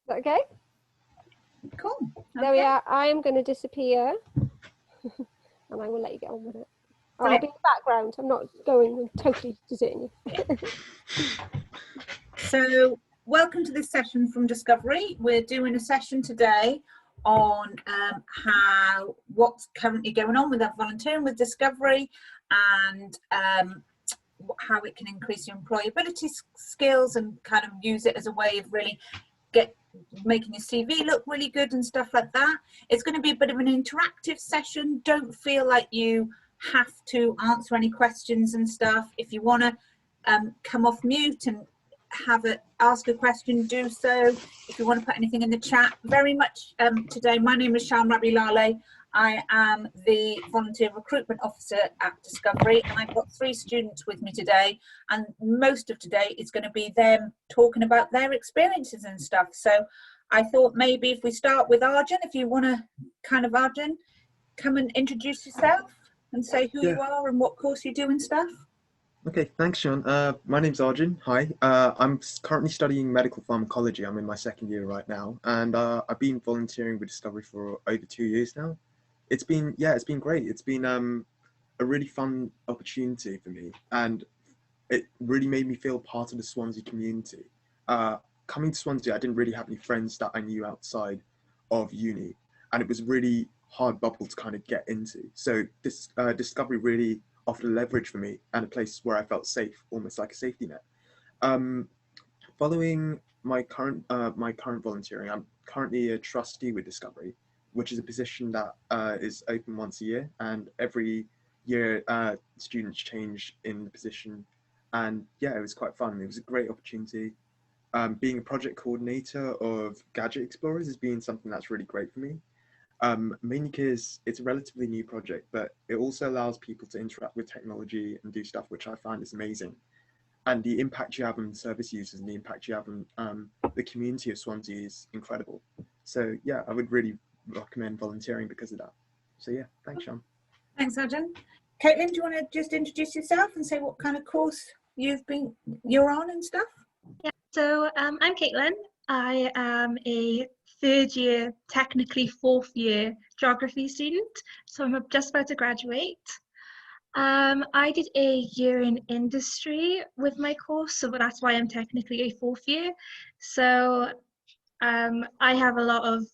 that okay? Cool. There we are. I am going to disappear and I will let you get on with it. I'll be in the background. I'm not going totally deserting you. So welcome to this session from Discovery. We're doing a session today on what's currently going on with our volunteering with Discovery and how it can increase your employability skills and kind of use it as a way of really making your CV look really good and stuff like that. It's going to be a bit of an interactive session. Don't feel like you have to answer any questions and stuff. If you want to come off mute and ask a question, do so. If you want to put anything in the chat, very much today. My name is Shan Rabi Lale. I am the volunteer recruitment officer at Discovery, and I've got 3 students with me today, and most of today is going to be them talking about their experiences and stuff. So I thought maybe if we start with Arjun, if you want to Arjun, come and introduce yourself and say who you are and what course you do and stuff. Okay, thanks, Sean. My name's Arjun. Hi. I'm currently studying medical pharmacology. I'm in my 2nd year right now, and I've been volunteering with Discovery for over 2 years now. It's been great. It's been a really fun opportunity for me, and it really made me feel part of the Swansea community. Coming to Swansea, I didn't really have any friends that I knew outside of uni, and it was a really hard bubble to kind of get into. So this Discovery really offered leverage for me and a place where I felt safe, almost like a safety net. Following my current volunteering, I'm currently a trustee with Discovery, which is a position that is open once a year, and every year students change in the position. And yeah, it was quite fun. It was a great opportunity. Being a project coordinator of Gadget Explorers has been something that's really great for me. Mainly because it's a relatively new project, but it also allows people to interact with technology and do stuff which I find is amazing. And the impact you have on service users and the impact you have on the community of Swansea is incredible. So yeah, I would really recommend volunteering because of that. So yeah, thanks, Sean. Thanks, Arjun. Caitlin, do you want to just introduce yourself and say what kind of course you're on and stuff? Yeah, so I'm Caitlin. I am a 3rd year, technically 4th year geography student, so I'm just about to graduate. I did a year in industry with my course, so that's why I'm technically a 4th year. So I have a lot of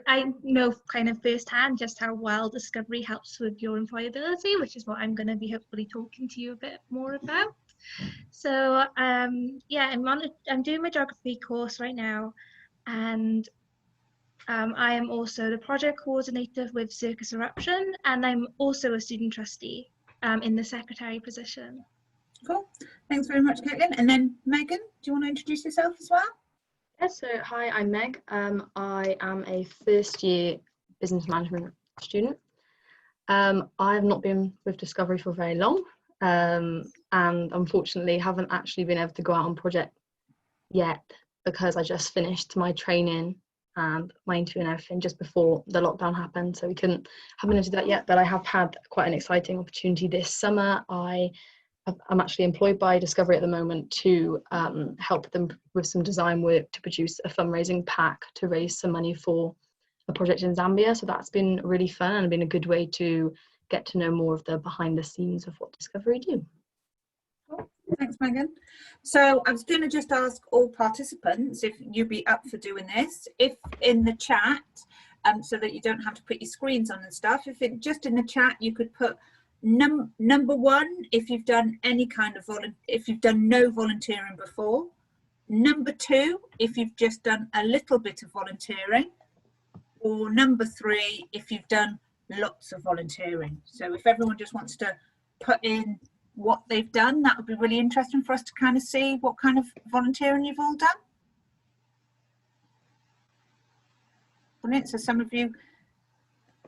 I know kind of firsthand just how well Discovery helps with your employability, which is what I'm going to be hopefully talking to you a bit more about. So yeah, I'm doing my geography course right now, and I am also the project coordinator with Circus Eruption, and I'm also a student trustee in the secretary position. Cool. Thanks very much, Caitlin. And then Megan, do you want to introduce yourself as well? Yeah, so hi, I'm Meg. I am a 1st year business management student. I have not been with Discovery for very long, and unfortunately haven't actually been able to go out on project yet because I just finished my training and my interview and everything just before the lockdown happened, so we haven't been able to do that yet. But I have had quite an exciting opportunity this summer. I'm actually employed by Discovery at the moment to help them with some design work to produce a fundraising pack to raise some money for a project in Zambia. So that's been really fun and been a good way to get to know more of the behind the scenes of what Discovery do. Thanks, Megan. So I was going to just ask all participants if you'd be up for doing this. If in the chat, so that you don't have to put your screens on and stuff, just in the chat you could put number 1 if you've done any kind of if you've done no volunteering before. Number 2 if you've just done a little bit of volunteering, or number 3 if you've done lots of volunteering. So if everyone just wants to put in what they've done, that would be really interesting for us to kind of see what kind of volunteering you've all done. Brilliant. So some of you,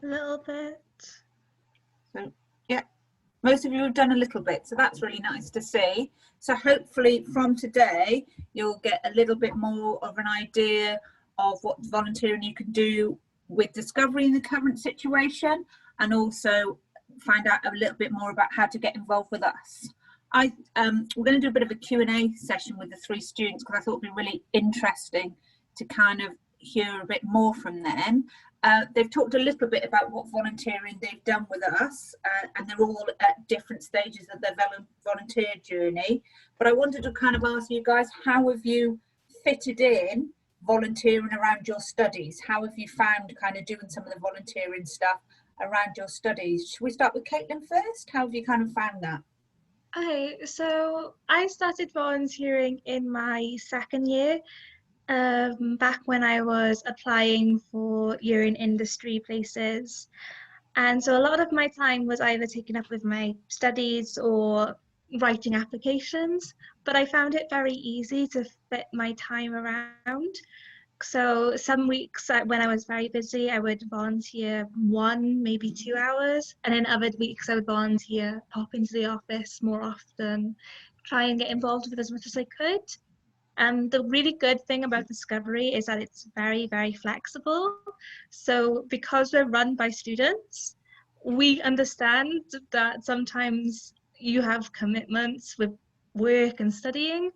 A little bit. So yeah, most of you have done a little bit, so that's really nice to see. So hopefully from today you'll get a little bit more of an idea of what volunteering you can do with Discovery in the current situation, and also find out a little bit more about how to get involved with us. we're going to do a bit of a Q&A session with the three students, because I thought it'd be really interesting to kind of hear a bit more from them. They've talked a little bit about what volunteering they've done with us, and they're all at different stages of their volunteer journey. But I wanted to kind of ask you guys, how have you fitted in volunteering around your studies? How have you found kind of doing some of the volunteering stuff around your studies? Should we start with Caitlin first? How have you kind of found that? Okay, so I started volunteering in my second year, back when I was applying for year in industry places. And so a lot of my time was either taken up with my studies or writing applications, but I found it very easy to fit my time around. So some weeks when I was very busy, I would volunteer 1, maybe 2 hours. And then other weeks I would volunteer, pop into the office more often, try and get involved with as much as I could. And the really good thing about Discovery is that it's very, very flexible. So because we're run by students, we understand that sometimes you have commitments with work and studying.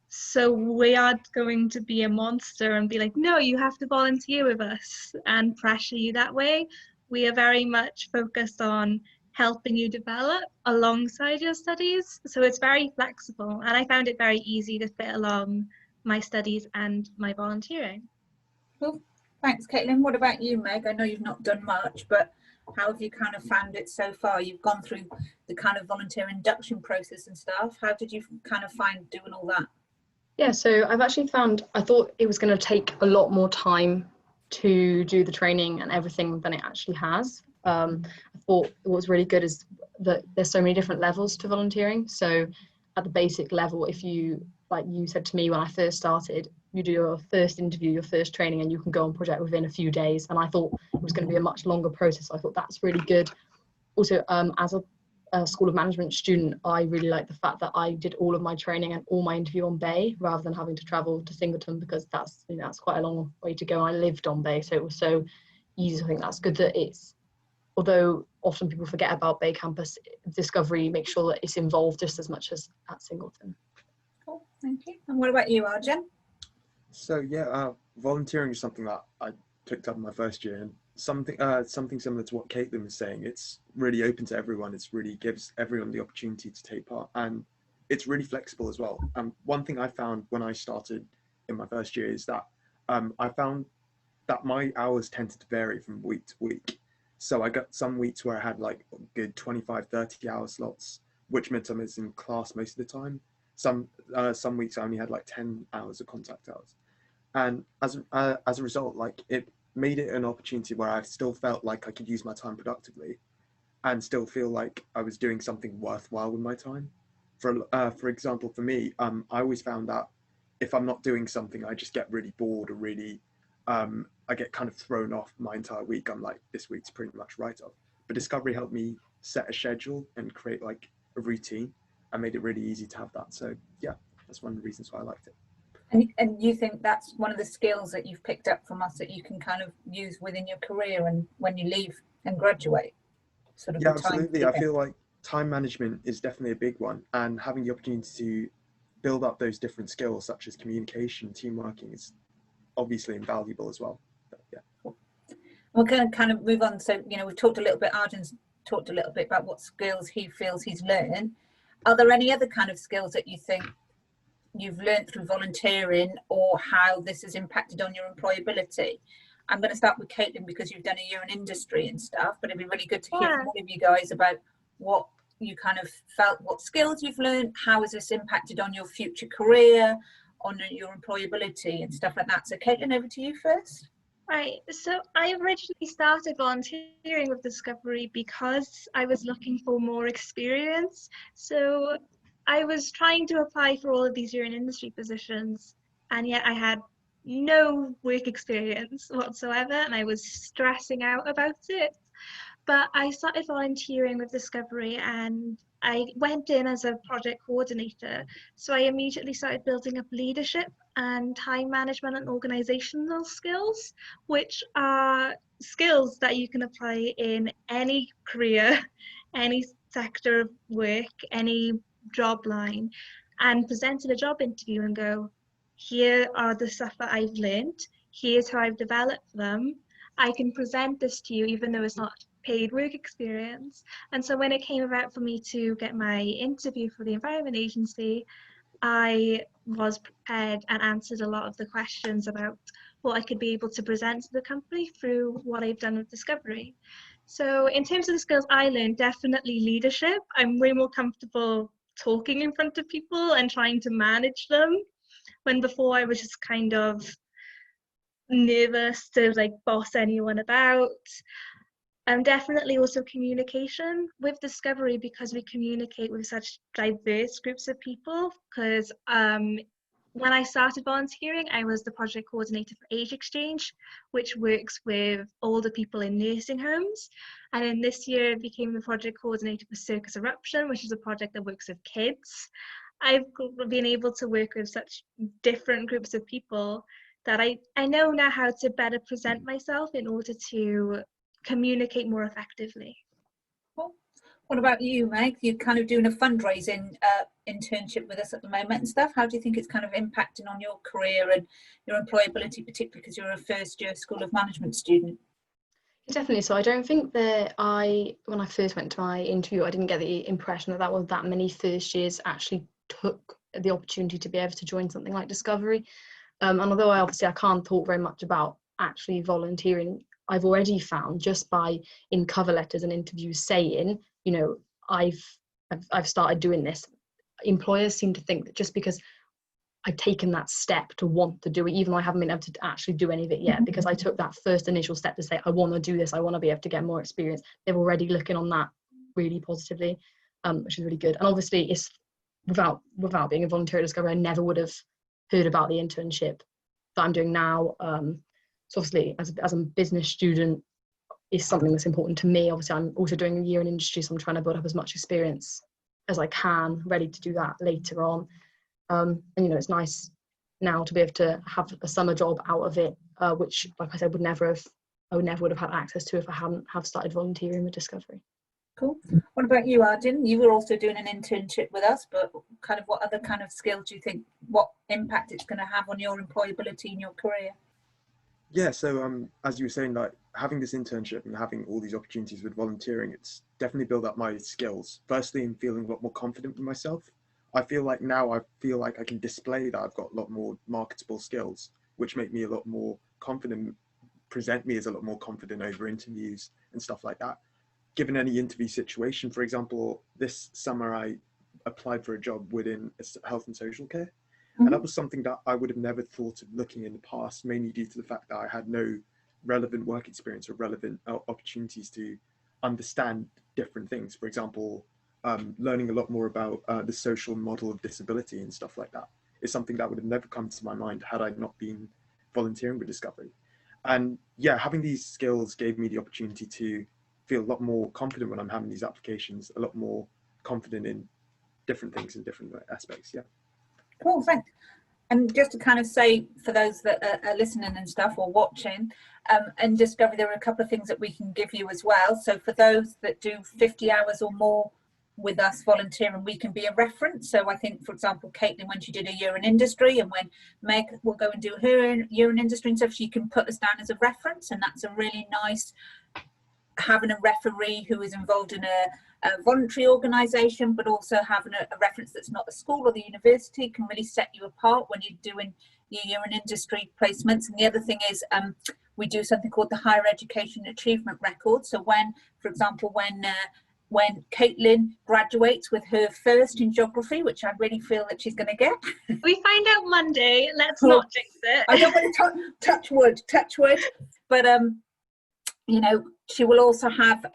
So we aren't going to be a monster and be like, no, you have to volunteer with us and pressure you that way. We are very much focused on helping you develop alongside your studies. So it's very flexible, and I found it very easy to fit along my studies and my volunteering. Cool. Thanks, Caitlin. What about you, Meg? I know you've not done much, but how have you kind of found it so far? You've gone through the kind of volunteer induction process and stuff. How did you kind of find doing all that? Yeah, so I've actually found, I thought it was going to take a lot more time to do the training and everything than it actually has. I thought what was really good is that there's so many different levels to volunteering. So at the basic level, if you, like you said to me when I first started, you do your first interview, your first training, and you can go on project within a few days. And I thought it was going to be a much longer process. I thought that's really good. Also, as a School of Management student, I really like the fact that I did all of my training and all my interview on Bay rather than having to travel to Singleton, because that's, you know, that's quite a long way to go. I lived on Bay, so it was so easy. I think that's good that it's, although often people forget about Bay campus, Discovery makes sure that it's involved just as much as at Singleton. Cool, thank you. And what about you, Arjun? So yeah, volunteering is something that I picked up in my first year, and something similar to what Caitlin was saying. It's really open to everyone. It's really gives everyone the opportunity to take part, and it's really flexible as well. One thing I found when I started in my first year is that I found that my hours tended to vary from week to week. So I got some weeks where I had like good 25-30 hour slots, which meant I was in class most of the time. Some weeks I only had like 10 hours of contact hours, and as a result, like, it made it an opportunity where I still felt like I could use my time productively and still feel like I was doing something worthwhile with my time. For example, for me, I always found that if I'm not doing something, I just get really bored, or really, I get kind of thrown off my entire week. I'm like, this week's pretty much write-off. But Discovery helped me set a schedule and create like a routine, and made it really easy to have that. So yeah, that's one of the reasons why I liked it. And you think that's one of the skills that you've picked up from us that you can kind of use within your career and when you leave and graduate? Sort of Yeah, absolutely. I feel like time management is definitely a big one, and having the opportunity to build up those different skills such as communication, team working, is obviously invaluable as well. But, yeah. We're going to kind of move on. So, you know, we've talked a little bit, Arjun's talked a little bit about what skills he feels he's learned. Are there any other kind of skills that you think you've learned through volunteering, or how this has impacted on your employability? I'm going to start with Caitlin, because you've done a year in industry and stuff, but it'd be really good to hear from all of you guys about what you kind of felt, what skills you've learned, how has this impacted on your future career, on your employability and stuff like that. So Caitlin, over to you first. Right, so I originally started volunteering with Discovery because I was looking for more experience. So I was trying to apply for all of these year in industry positions, and yet I had no work experience whatsoever, and I was stressing out about it. But I started volunteering with Discovery, and I went in as a project coordinator. So I immediately started building up leadership and time management and organizational skills, which are skills that you can apply in any career, any sector of work, any job line and present at a job interview and go, here are the stuff that I've learned, here's how I've developed them, I can present this to you even though it's not paid work experience. And so when it came about for me to get my interview for the Environment Agency, I was prepared and answered a lot of the questions about what I could be able to present to the company through what I've done with Discovery. So in terms of the skills I learned, definitely leadership. I'm way more comfortable talking in front of people and trying to manage them, when before I was just kind of nervous to like boss anyone about. Definitely also communication with Discovery, because we communicate with such diverse groups of people. Because when I started volunteering, I was the project coordinator for Age Exchange, which works with older people in nursing homes. And then this year I became the project coordinator for Circus Eruption, which is a project that works with kids. I've been able to work with such different groups of people that I know now how to better present myself in order to communicate more effectively. Cool. What about you, Meg? You're kind of doing a fundraising internship with us at the moment and stuff. How do you think it's kind of impacting on your career and your employability, particularly because you're a first year School of Management student? Definitely. So I don't think that when I first went to my interview, I didn't get the impression that was that many first years actually took the opportunity to be able to join something like Discovery. And although I can't talk very much about actually volunteering, I've already found just by in cover letters and interviews saying, you know, I've started doing this, employers seem to think that just because I've taken that step to want to do it, even though I haven't been able to actually do any of it yet, because I took that first initial step to say, I want to do this, I want to be able to get more experience. They're already looking on that really positively, which is really good. And obviously it's without being a volunteer at Discovery, I never would have heard about the internship that I'm doing now. So obviously as a business student is something that's important to me. Obviously I'm also doing a year in industry, so I'm trying to build up as much experience as I can, ready to do that later on. And you know, it's nice now to be able to have a summer job out of it, which, like I said, I would never have had access to if I hadn't have started volunteering with Discovery. Cool. What about you, Arjun? You were also doing an internship with us, but kind of what other kind of skills do you think, what impact it's going to have on your employability in your career? Yeah, so as you were saying, like having this internship and having all these opportunities with volunteering, it's definitely built up my skills. Firstly, in feeling a lot more confident with myself. I feel like I can display that I've got a lot more marketable skills, which make me a lot more confident, present me as a lot more confident over interviews and stuff like that. Given any interview situation, for example, this summer I applied for a job within health and social care. And that was something that I would have never thought of looking in the past, mainly due to the fact that I had no relevant work experience or relevant opportunities to understand different things. For example, learning a lot more about the social model of disability and stuff like that is something that would have never come to my mind had I not been volunteering with Discovery. And yeah, having these skills gave me the opportunity to feel a lot more confident when I'm having these applications, a lot more confident in different things and different aspects. Yeah. Cool, thanks. And just to kind of say, for those that are listening and stuff or watching, and Discovery, there are a couple of things that we can give you as well. So for those that do 50 hours or more with us volunteering, we can be a reference. So I think, for example, Caitlin, when she did a year in industry, and when Meg will go and do her year in industry and stuff, she can put us down as a reference. And that's a really nice, having a referee who is involved in a voluntary organisation, but also having a reference that's not the school or the university can really set you apart when you're doing your year in industry placements. And the other thing is we do something called the Higher Education Achievement Record. So when, for example, when Caitlin graduates with her first in geography, which I really feel that she's going to get. We find out Monday, let's not jinx it. I don't want to touch wood, but you know, she will also have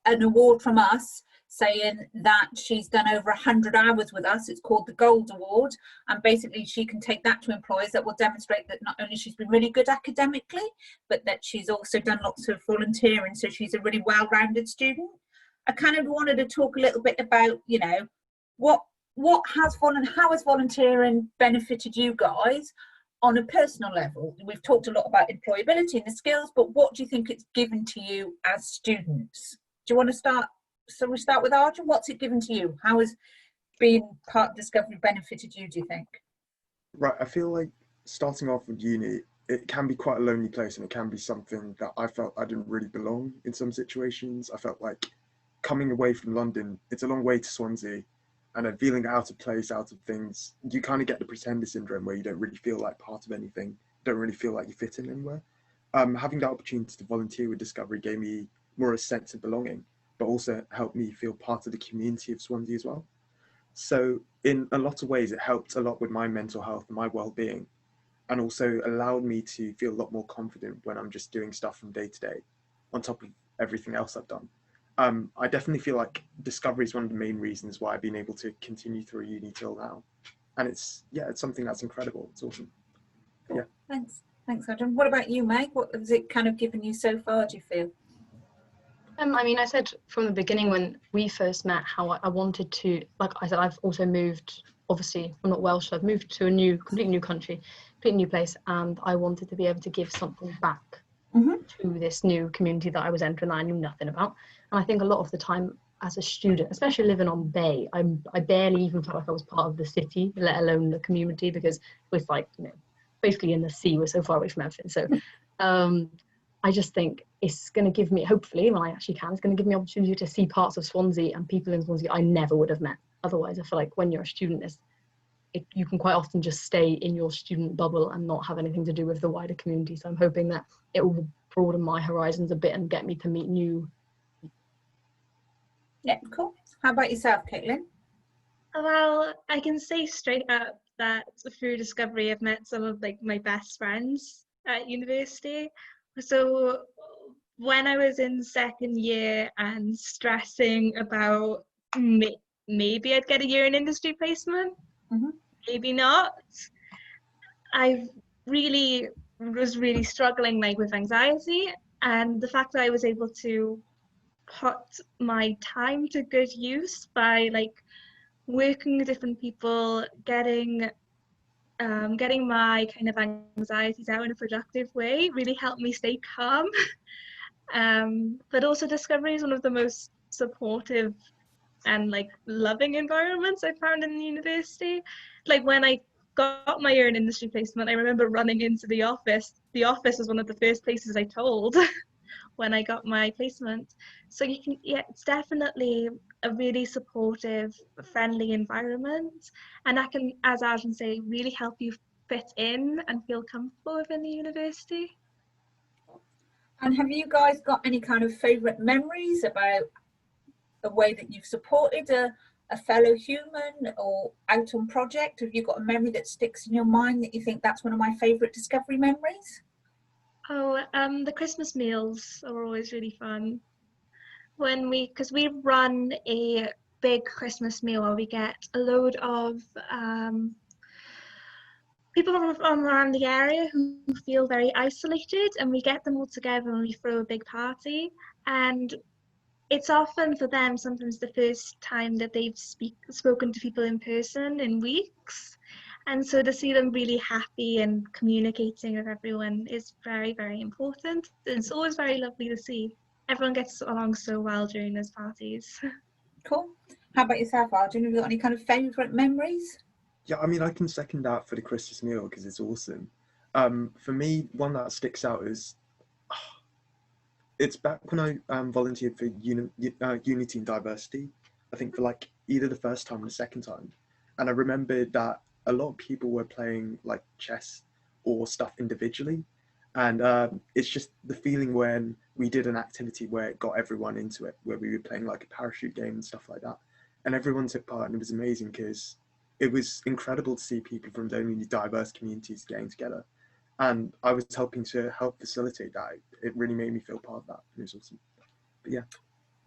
an award from us saying that she's done over 100 hours with us. It's called the Gold Award, and basically she can take that to employers that will demonstrate that not only she's been really good academically, but that she's also done lots of volunteering, so she's a really well-rounded student. I kind of wanted to talk a little bit about, you know, how has volunteering benefited you guys on a personal level? We've talked a lot about employability and the skills, but what do you think it's given to you as students? Do you want to start? So we start with Arjun. What's it given to you? How is being part of Discovery benefited you, do you think? Right, I feel like starting off with uni, it can be quite a lonely place, and it can be something that I felt I didn't really belong in some situations. I felt like coming away from London, it's a long way to Swansea, and then feeling out of place, out of things, you kind of get the pretender syndrome where you don't really feel like part of anything, don't really feel like you fit in anywhere. Having that opportunity to volunteer with Discovery gave me more a sense of belonging, but also helped me feel part of the community of Swansea as well. So in a lot of ways, it helped a lot with my mental health and my well-being, and also allowed me to feel a lot more confident when I'm just doing stuff from day to day, on top of everything else I've done. I definitely feel like Discovery is one of the main reasons why I've been able to continue through uni till now. And it's something that's incredible. It's awesome. Cool. Yeah. Thanks, Adam. What about you, Meg? What has it kind of given you so far, do you feel? I mean, I said from the beginning when we first met how I wanted to, like I said, I've also moved, obviously, I'm not Welsh, so I've moved to a completely new country, completely new place, and I wanted to be able to give something back to this new community that I was entering that I knew nothing about. And I think a lot of the time as a student, especially living on Bay, I barely even felt like I was part of the city, let alone the community, because it was like, you know, basically in the sea, we're so far away from everything. So I just think it's going to give me, hopefully, when I actually can, it's going to give me opportunity to see parts of Swansea and people in Swansea I never would have met. Otherwise, I feel like when you're a student, you can quite often just stay in your student bubble and not have anything to do with the wider community. So I'm hoping that it will broaden my horizons a bit and get me to meet new. Yeah, cool. How about yourself, Caitlin? Well, I can say straight up that through Discovery, I've met some of like my best friends at university. So when I was in second year and stressing about maybe I'd get a year in industry placement, maybe not, I was really struggling like with anxiety, and the fact that I was able to put my time to good use by like working with different people, getting my kind of anxieties out in a productive way really helped me stay calm. But also Discovery is one of the most supportive and like loving environments I found in the university. Like when I got my year in industry placement, I remember running into the office. The office was one of the first places I told when I got my placement. So it's definitely a really supportive, friendly environment, and that can, as Arjun say, really help you fit in and feel comfortable within the university. And have you guys got any kind of favourite memories about a way that you've supported a fellow human or out on project? Have you got a memory that sticks in your mind that you think that's one of my favourite Discovery memories? Oh, the Christmas meals are always really fun. Because we run a big Christmas meal where we get a load of people from around the area who feel very isolated, and we get them all together and we throw a big party. And it's often for them sometimes the first time that they've spoken to people in person in weeks. And so to see them really happy and communicating with everyone is very, very important. It's always very lovely to see. Everyone gets along so well during those parties. Cool. How about yourself, Arjun? Have you got any kind of favourite memories? Yeah, I mean, I can second that for the Christmas meal because it's awesome. For me, one that sticks out is, it's back when I volunteered for Unity and Diversity, I think for like either the first time or the second time. And I remembered that a lot of people were playing like chess or stuff individually. And it's just the feeling when we did an activity where it got everyone into it, where we were playing like a parachute game and stuff like that. And everyone took part, and it was amazing because it was incredible to see people from so many diverse communities getting together. And I was helping to facilitate that. It really made me feel part of that. It was awesome. But yeah.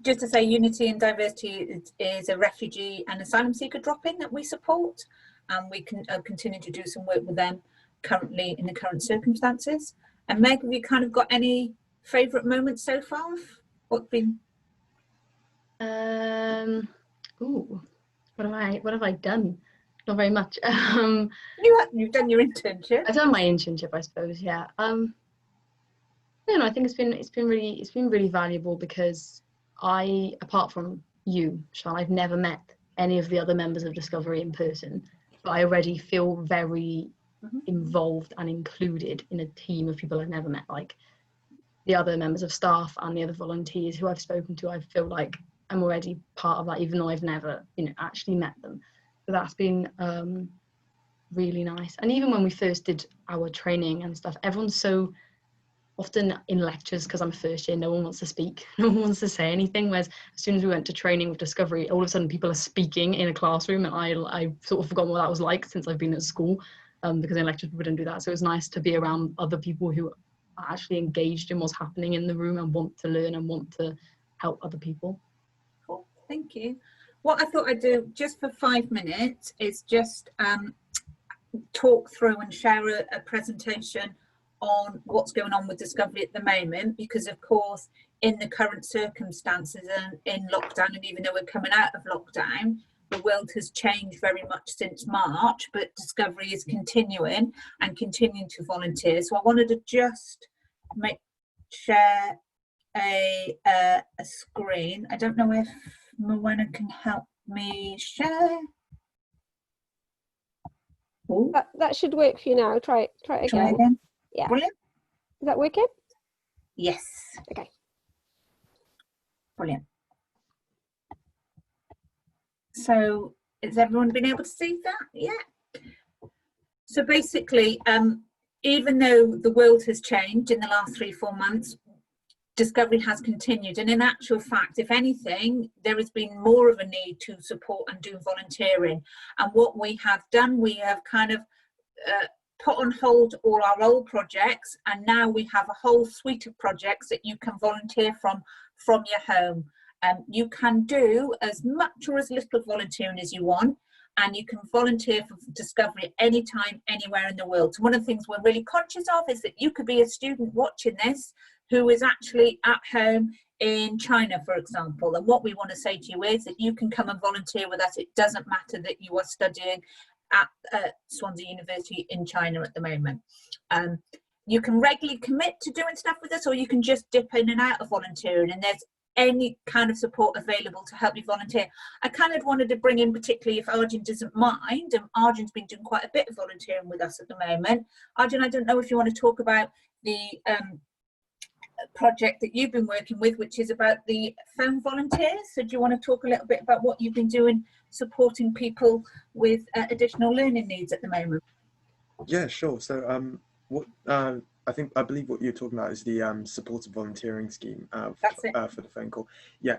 Just to say, Unity and Diversity is a refugee and asylum seeker drop-in that we support, and we can continue to do some work with them currently in the current circumstances. And Meg, have you kind of got any favourite moments so far? What's been? What have I done? Not very much. You've done your internship. I've done my internship, I suppose. Yeah. I think it's been really valuable because apart from you, Sean, I've never met any of the other members of Discovery in person, but I already feel very involved and included in a team of people I've never met, like the other members of staff and the other volunteers who I've spoken to. I feel like I'm already part of that, even though I've never, you know, actually met them. So that's been really nice. And even when we first did our training and stuff, everyone's so often in lectures, because I'm a first year, no one wants to speak, no one wants to say anything, whereas as soon as we went to training with Discovery, all of a sudden people are speaking in a classroom, and I sort of forgot what that was like since I've been at school, because in lectures we wouldn't do that. So it was nice to be around other people who are actually engaged in what's happening in the room and want to learn and want to help other people. Cool, thank you. What I thought I'd do just for 5 minutes is just talk through and share a presentation on what's going on with Discovery at the moment, because of course in the current circumstances and in lockdown, and even though we're coming out of lockdown, the world has changed very much since March, but Discovery is continuing to volunteer. So I wanted to just share a screen. I don't know if Moana can help me share. That should work for you now. Try it again. Yeah. Brilliant. Is that working? Yes. Okay. Brilliant. So has everyone been able to see that? Yeah. So basically, even though the world has changed in the last 3-4 months, Discovery has continued, and in actual fact, if anything, there has been more of a need to support and do volunteering. And what we have done, we have kind of put on hold all our old projects, and now we have a whole suite of projects that you can volunteer from your home. You can do as much or as little volunteering as you want, and you can volunteer for Discovery anytime, anywhere in the world. So one of the things we're really conscious of is that you could be a student watching this who is actually at home in China, for example. And what we want to say to you is that you can come and volunteer with us. It doesn't matter that you are studying at Swansea University in China at the moment. You can regularly commit to doing stuff with us, or you can just dip in and out of volunteering, and there's any kind of support available to help you volunteer. I kind of wanted to bring in, particularly if Arjun doesn't mind, and Arjun's been doing quite a bit of volunteering with us at the moment. Arjun, I don't know if you want to talk about the project that you've been working with, which is about the phone volunteers. So do you want to talk a little bit about what you've been doing supporting people with additional learning needs at the moment? Yeah, sure. So I believe what you're talking about is the supported volunteering scheme for the phone call. Yeah.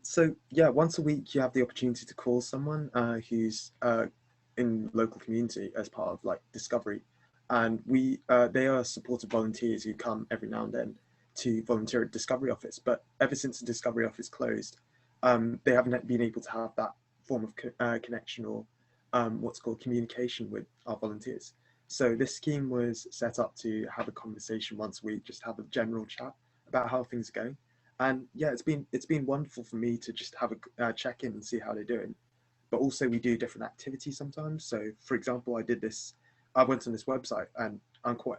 So yeah, once a week you have the opportunity to call someone who's in local community as part of like Discovery, and they are supported volunteers who come every now and then to volunteer at Discovery office. But ever since the Discovery office closed, they haven't been able to have that form of connection or what's called communication with our volunteers. So this scheme was set up to have a conversation once a week, just have a general chat about how things are going. And yeah, it's been wonderful for me to just have a check in and see how they're doing. But also we do different activities sometimes. So for example, I went on this website, and I'm quite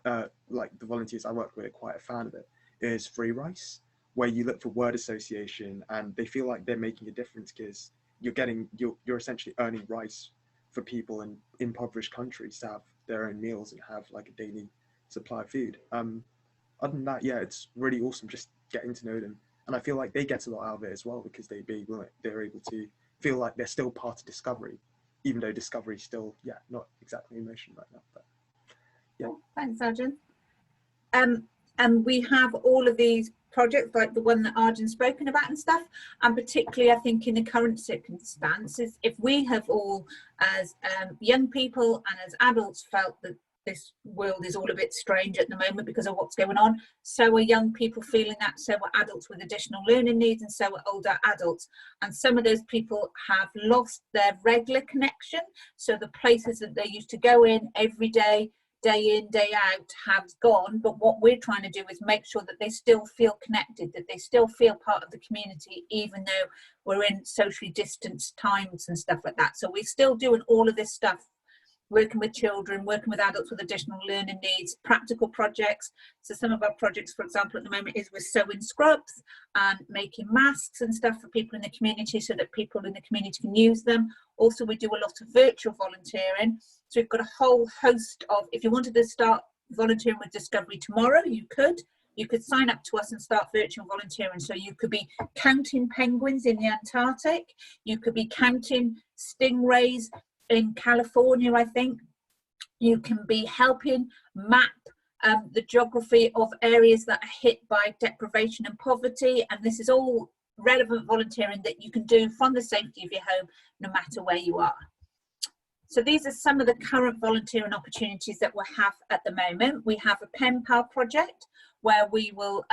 like the volunteers I work with are quite a fan of it. Is Free Rice, where you look for word association, and they feel like they're making a difference because you're essentially earning rice for people in impoverished countries to have their own meals and have like a daily supply of food. Other than that, yeah, it's really awesome just getting to know them, and I feel like they get a lot out of it as well, because they're able to feel like they're still part of Discovery, even though Discovery is still not exactly in motion right now. But yeah. Cool. Thanks, Arjun. And we have all of these projects like the one that Arjun's spoken about and stuff, and particularly I think in the current circumstances, if we have all as young people and as adults felt that this world is all a bit strange at the moment because of what's going on, so are young people feeling that, so are adults with additional learning needs, and so are older adults. And some of those people have lost their regular connection, so the places that they used to go in every day in, day out, have gone. But what we're trying to do is make sure that they still feel connected, that they still feel part of the community, even though we're in socially distanced times and stuff like that. So we're still doing all of this stuff working with children, working with adults with additional learning needs, practical projects. So some of our projects, for example, at the moment is we're sewing scrubs and making masks and stuff for people in the community so that people in the community can use them. Also, we do a lot of virtual volunteering. So we've got a whole host of, if you wanted to start volunteering with Discovery tomorrow, you could sign up to us and start virtual volunteering. So you could be counting penguins in the Antarctic, you could be counting stingrays in California, I think. You can be helping map the geography of areas that are hit by deprivation and poverty, and this is all relevant volunteering that you can do from the safety of your home, no matter where you are. So these are some of the current volunteering opportunities that we have at the moment. We have a pen pal project where we will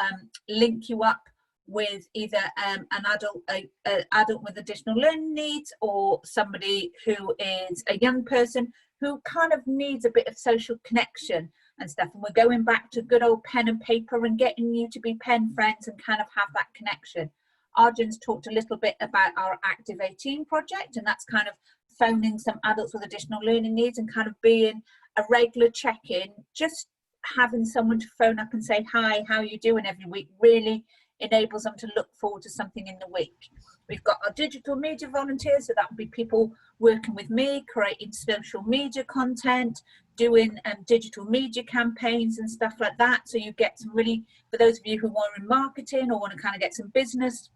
link you up with either an adult with additional learning needs, or somebody who is a young person who kind of needs a bit of social connection and stuff. And we're going back to good old pen and paper and getting you to be pen friends and kind of have that connection. Arjun's talked a little bit about our Active 18 project, and that's kind of phoning some adults with additional learning needs and kind of being a regular check-in. Just having someone to phone up and say, hi, how are you doing every week, really enables them to look forward to something in the week. We've got our digital media volunteers, so that would be people working with me, creating social media content, doing digital media campaigns and stuff like that. So you get some really, for those of you who are in marketing or want to kind of get some business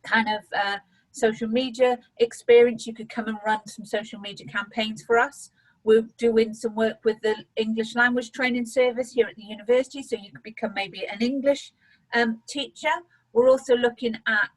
kind of social media experience, you could come and run some social media campaigns for us. We're doing some work with the English language training service here at the university, so you could become maybe an English teacher. We're also looking at,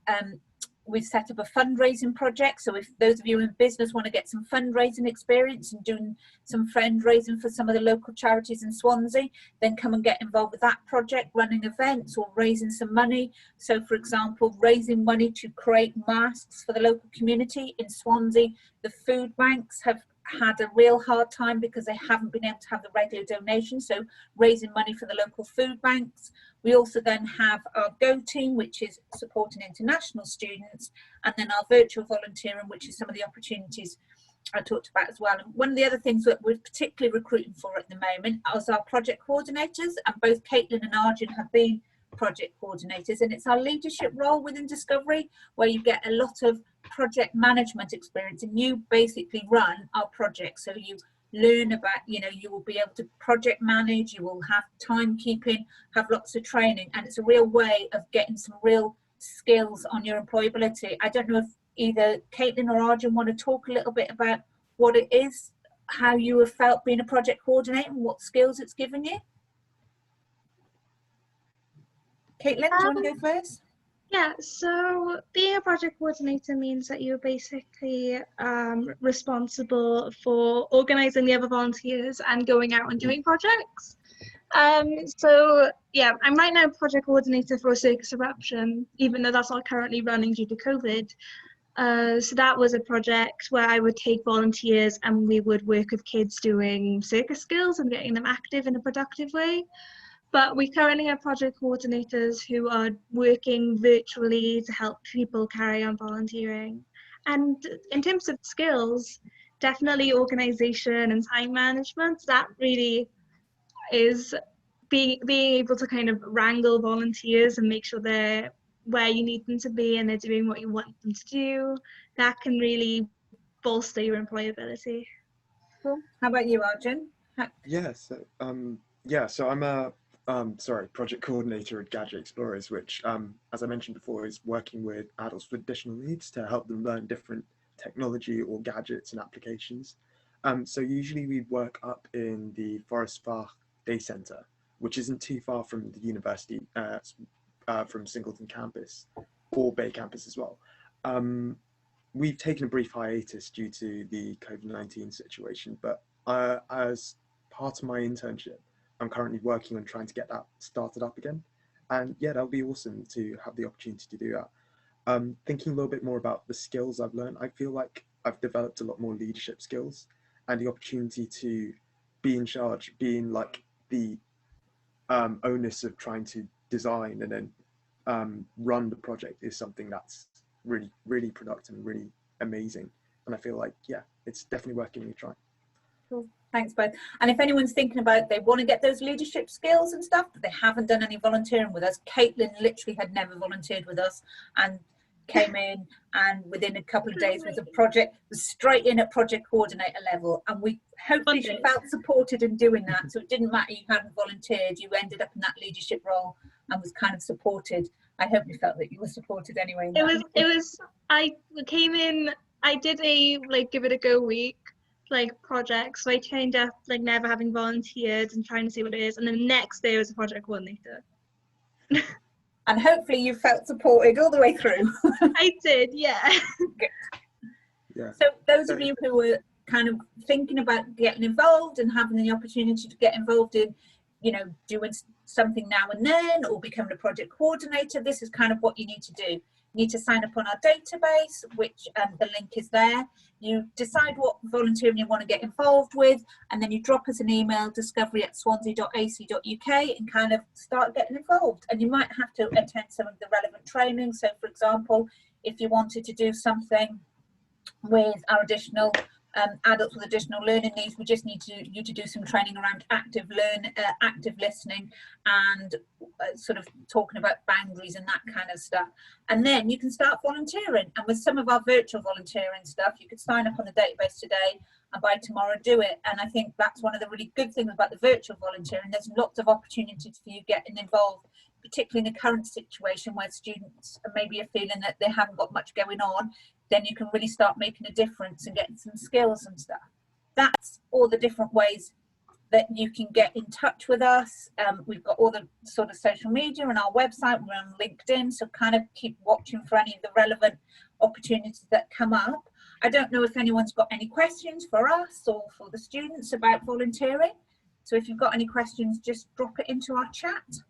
we've set up a fundraising project, so if those of you in business want to get some fundraising experience and doing some fundraising for some of the local charities in Swansea, then come and get involved with that project, running events or raising some money. So for example, raising money to create masks for the local community in Swansea. The food banks have had a real hard time because they haven't been able to have the regular donations, so raising money for the local food banks. We also then have our Go team, which is supporting international students, and then our virtual volunteering, which is some of the opportunities I talked about as well. And one of the other things that we're particularly recruiting for at the moment is our project coordinators, and both Caitlin and Arjun have been project coordinators, and it's our leadership role within Discovery where you get a lot of project management experience, and you basically run our project. So you learn about, you know, you will be able to project manage, you will have timekeeping, have lots of training, and it's a real way of getting some real skills on your employability. I don't know if either Caitlin or Arjun want to talk a little bit about what it is, how you have felt being a project coordinator and what skills it's given you. Caitlin, do you want to go first? Yeah, so being a project coordinator means that you're basically responsible for organising the other volunteers and going out and doing projects. So yeah, I'm right now project coordinator for a circus eruption, even though that's not currently running due to COVID. So that was a project where I would take volunteers and we would work with kids doing circus skills and getting them active in a productive way. But we currently have project coordinators who are working virtually to help people carry on volunteering. And in terms of skills, definitely organisation and time management, that really is being able to kind of wrangle volunteers and make sure they're where you need them to be and they're doing what you want them to do. That can really bolster your employability. Cool. How about you, Arjun? So I'm a project coordinator at Gadget Explorers, which, as I mentioned before, is working with adults with additional needs to help them learn different technology or gadgets and applications. So usually we work up in the Forest Park Day Centre, which isn't too far from the university, from Singleton Campus or Bay Campus as well. We've taken a brief hiatus due to the COVID-19 situation, but as part of my internship, I'm currently working on trying to get that started up again. And yeah, that'll be awesome to have the opportunity to do that. Thinking a little bit more about the skills I've learned, I feel like I've developed a lot more leadership skills, and the opportunity to be in charge, being like the onus of trying to design and then run the project is something that's really, really productive and really amazing. And I feel like, yeah, it's definitely worth giving it a try. Cool. Thanks both. And if anyone's thinking about they want to get those leadership skills and stuff, but they haven't done any volunteering with us, Caitlin literally had never volunteered with us and came in, and within a couple of days was straight in at project coordinator level, and we hopefully she felt supported in doing that. So it didn't matter you hadn't volunteered, you ended up in that leadership role and was kind of supported. I hope you felt that you were supported anyway. I came in, I did a give it a go week project, so I trained up never having volunteered and trying to see what it is, and then the next day I was a project coordinator. And hopefully you felt supported all the way through. I did, yeah. Good. Yeah. So those of you who were kind of thinking about getting involved and having the opportunity to get involved in, doing something now and then or becoming a project coordinator, this is kind of what you need to do. You need to sign up on our database, which the link is there. You decide what volunteering you want to get involved with, and then you drop us an email, discovery@swansea.ac.uk, and kind of start getting involved. And you might have to attend some of the relevant training. So, for example, if you wanted to do something with our additional adults with additional learning needs, we just need you to do some training around active listening and sort of talking about boundaries and that kind of stuff. And then you can start volunteering. And with some of our virtual volunteering stuff, you could sign up on the database today and by tomorrow do it. And I think that's one of the really good things about the virtual volunteering. There's lots of opportunities for you getting involved, particularly in the current situation where students maybe are feeling that they haven't got much going on. Then you can really start making a difference and getting some skills and stuff. That's all the different ways that you can get in touch with us. We've got all the sort of social media and our website. We're on LinkedIn, so kind of keep watching for any of the relevant opportunities that come up. I don't know if anyone's got any questions for us or for the students about volunteering. So if you've got any questions, just drop it into our chat.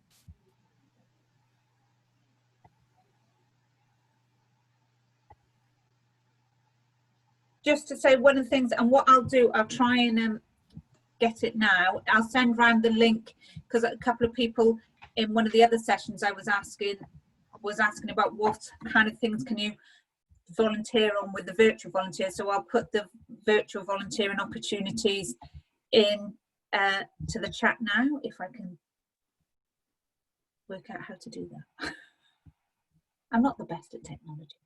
Just to say one of the things, and what I'll do, I'll try and get it now. I'll send round the link, because a couple of people in one of the other sessions I was asking about what kind of things can you volunteer on with the virtual volunteer. So I'll put the virtual volunteering opportunities in to the chat now, if I can work out how to do that. I'm not the best at technology.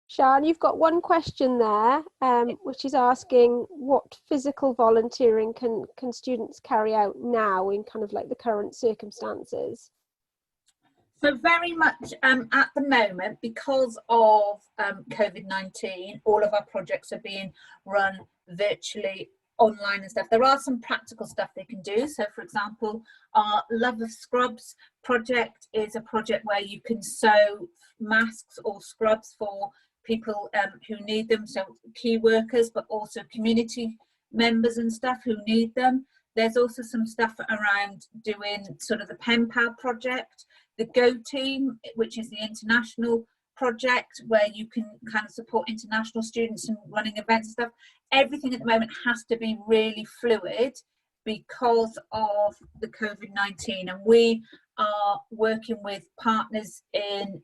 Sian, you've got one question there, which is asking what physical volunteering can students carry out now in kind of the current circumstances? So very much at the moment, because of COVID-19, all of our projects are being run virtually online and stuff. There are some practical stuff they can do. So for example, our Love of Scrubs project is a project where you can sew masks or scrubs for people who need them, so key workers, but also community members and stuff who need them. There's also some stuff around doing sort of the Pen Pal project, the Go Team, which is the international project where you can kind of support international students and running events and stuff. Everything at the moment has to be really fluid because of the COVID-19, and we are working with partners in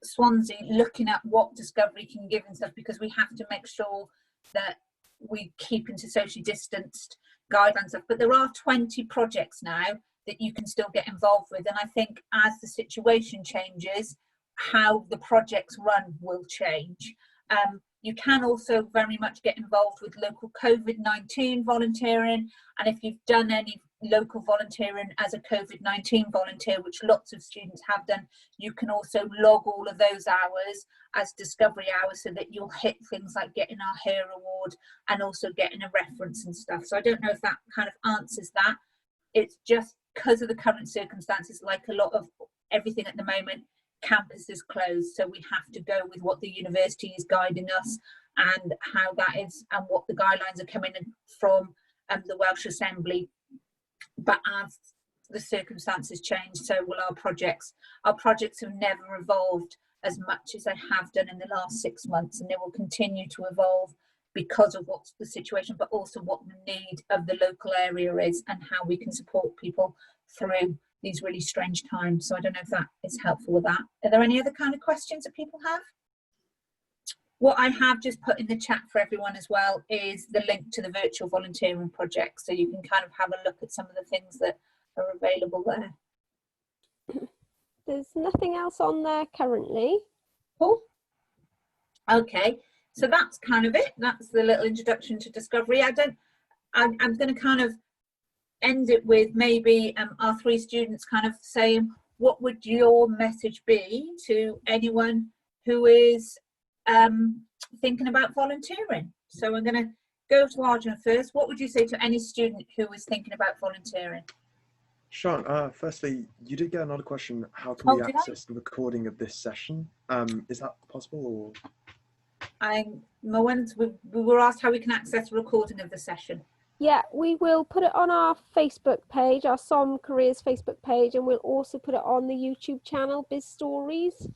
Swansea looking at what Discovery can give and stuff, because we have to make sure that we keep into socially distanced guidelines stuff. But there are 20 projects now that you can still get involved with, and I think as the situation changes, how the projects run will change. You can also very much get involved with local COVID-19 volunteering, and if you've done any local volunteering as a COVID-19 volunteer, which lots of students have done, you can also log all of those hours as Discovery hours, so that you'll hit things like getting our hair award and also getting a reference and stuff. So I don't know if that kind of answers that. It's just because of the current circumstances, like a lot of everything at the moment, campus is closed, so we have to go with what the university is guiding us and how that is, and what the guidelines are coming in from the Welsh Assembly. But as the circumstances change, so will our projects. Our projects have never evolved as much as they have done in the last 6 months, and they will continue to evolve because of what's the situation, but also what the need of the local area is and how we can support people through these really strange times. So I don't know if that is helpful with that. Are there any other kind of questions that people have? What I have just put in the chat for everyone as well is the link to the virtual volunteering project, so you can kind of have a look at some of the things that are available there. There's nothing else on there currently. Cool. Okay, so that's kind of it. That's the little introduction to Discovery. I'm going to kind of end it with maybe our three students kind of saying, what would your message be to anyone who is thinking about volunteering? So I'm going to go to Arjun first. What would you say to any student who is thinking about volunteering? Sean, firstly, you did get another question. How can we access the recording of this session? Is that possible? Or? We were asked how we can access a recording of the session. Yeah, we will put it on our Facebook page, our SOM Careers Facebook page, and we'll also put it on the YouTube channel, Biz Stories.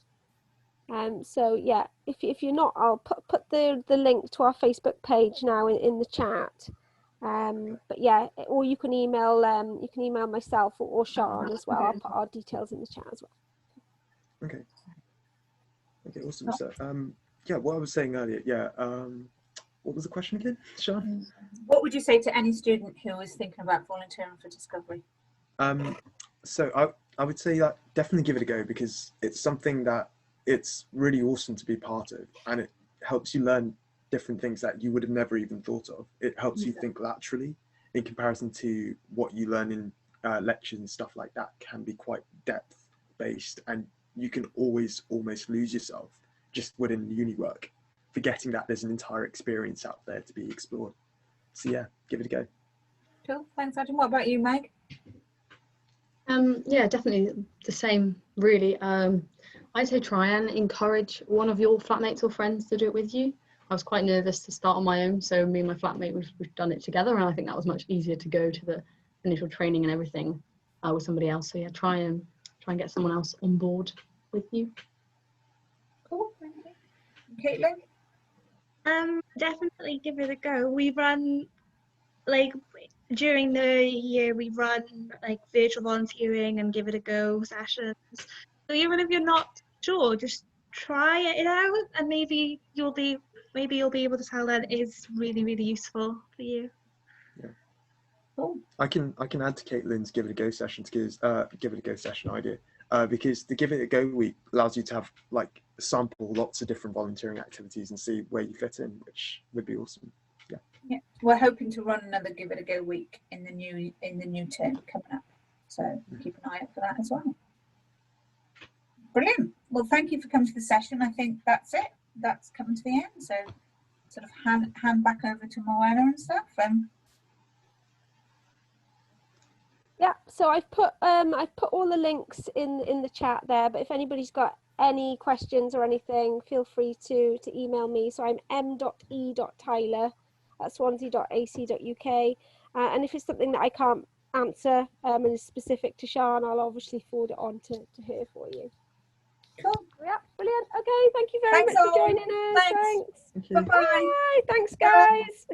So yeah, if you're not, I'll put the link to our Facebook page now in the chat. But yeah, or you can email myself or Sean as well. I'll put our details in the chat as well. Okay. Okay, awesome. So yeah, what I was saying earlier, yeah. What was the question again, Sean? What would you say to any student who is thinking about volunteering for Discovery? So I would say that definitely give it a go, because it's something that it's really awesome to be part of, and it helps you learn different things that you would have never even thought of. It helps you think laterally in comparison to what you learn in lectures and stuff like that can be quite depth based, and you can always almost lose yourself just within uni work, forgetting that there's an entire experience out there to be explored. So yeah, give it a go. Cool, thanks Adam. What about you, Meg? Yeah, definitely the same, really. I'd say try and encourage one of your flatmates or friends to do it with you. I was quite nervous to start on my own, so me and my flatmate, we've done it together, and I think that was much easier to go to the initial training and everything with somebody else. So yeah, try and get someone else on board with you. Cool, thank you. Caitlin? Definitely give it a go. We run, like, during the year, we run like virtual volunteering and give it a go sessions. So even if you're not sure, just try it out, and maybe you'll be able to tell that it's really, really useful for you. Yeah. Cool. I can add to Caitlin's give it a go session give it a go session idea, because the give it a go week allows you to have like sample lots of different volunteering activities and see where you fit in, which would be awesome. Yeah. Yeah, we're hoping to run another give it a go week in the new term coming up, so keep an eye out for that as well. Brilliant. Well, thank you for coming to the session. I think that's it. That's coming to the end. So sort of hand back over to Moana and stuff. Yeah, so I've put all the links in the chat there, but if anybody's got any questions or anything, feel free to email me. So I'm m.e.tyler@swansea.ac.uk, and if it's something that I can't answer and is specific to Sian, I'll obviously forward it on to her for you. Cool. Yeah, brilliant. Okay, thank you very much for joining us. Thanks. Bye-bye. Thanks, guys.